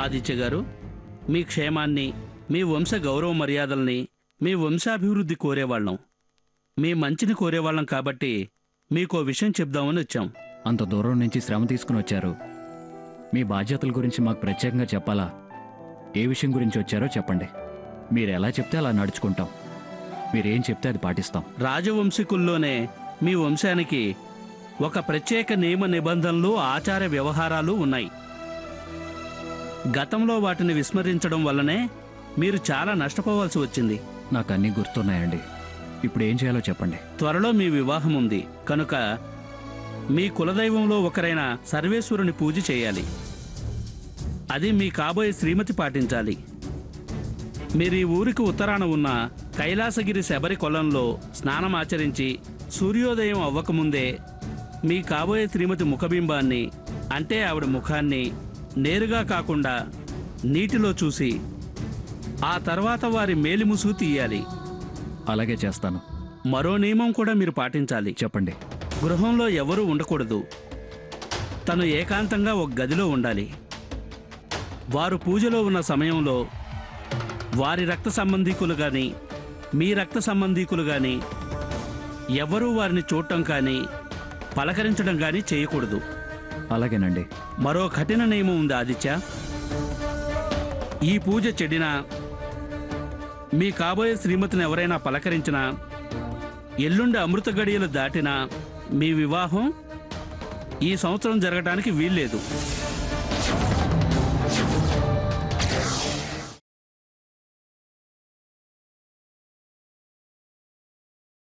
ఆదిత్య గారు, మీ క్షేమాన్ని, మీ వంశ గౌరవ మర్యాదల్ని, మీ వంశాభివృద్ధి కోరేవాళ్ళం, మీ మంచిని కోరేవాళ్ళం కాబట్టి మీకో విషయం చెప్దామని వచ్చాం. అంత దూరం నుంచి శ్రమ తీసుకుని వచ్చారు. మీ బాధ్యతల గురించి మాకు ప్రత్యేకంగా చెప్పాలా? ఏ విషయం గురించి వచ్చారో చెప్పండి. మీరు ఎలా చెప్తే అలా నడుచుకుంటాం. మీరేం చెప్తే అది పాటిస్తాం. రాజవంశీకుల్లోనే మీ వంశానికి ఒక ప్రత్యేక నియమ నిబంధనలు, ఆచార వ్యవహారాలు ఉన్నాయి. గతంలో వాటిని విస్మరించడం వల్లనే మీరు చాలా నష్టపోవాల్సి వచ్చింది. నాకు అన్నీ గుర్తున్నాయండి. ఇప్పుడు ఏం చేయాలో చెప్పండి. త్వరలో మీ వివాహం ఉంది కనుక మీ కులదైవంలో ఒకరైన సర్వేశ్వరుని పూజ చేయాలి. అది మీ కాబోయే శ్రీమతి పాటించాలి. మీరు ఈ ఊరికి ఉత్తరాన ఉన్న కైలాసగిరి శబరి కొలంలో స్నానమాచరించి సూర్యోదయం అవ్వకముందే మీ కాబోయే శ్రీమతి ముఖబింబాన్ని, అంటే ఆవిడ ముఖాన్ని నేరుగా కాకుండా నీటిలో చూసి ఆ తర్వాత వారి మేలిముసుగు తీయాలి. అలాగే చేస్తాను. మరో నియమం కూడా మీరు పాటించాలి. చెప్పండి. గృహంలో ఎవరూ ఉండకూడదు. తను ఏకాంతంగా ఒక గదిలో ఉండాలి. వారు పూజలో ఉన్న సమయంలో వారి రక్త సంబంధీకులు కానీ, మీ రక్త సంబంధీకులు కానీ ఎవరూ వారిని చూడటం కానీ, పలకరించడం కానీ చేయకూడదు. అలాగేనండి. మరో కఠిన నియమం ఉంది ఆదిత్య. ఈ పూజ చెడినా, మీ కాబోయే శ్రీమతిని ఎవరైనా పలకరించినా, ఎల్లుండి అమృత గడియలు దాటినా మీ వివాహం ఈ సంవత్సరం జరగడానికి వీల్లేదు.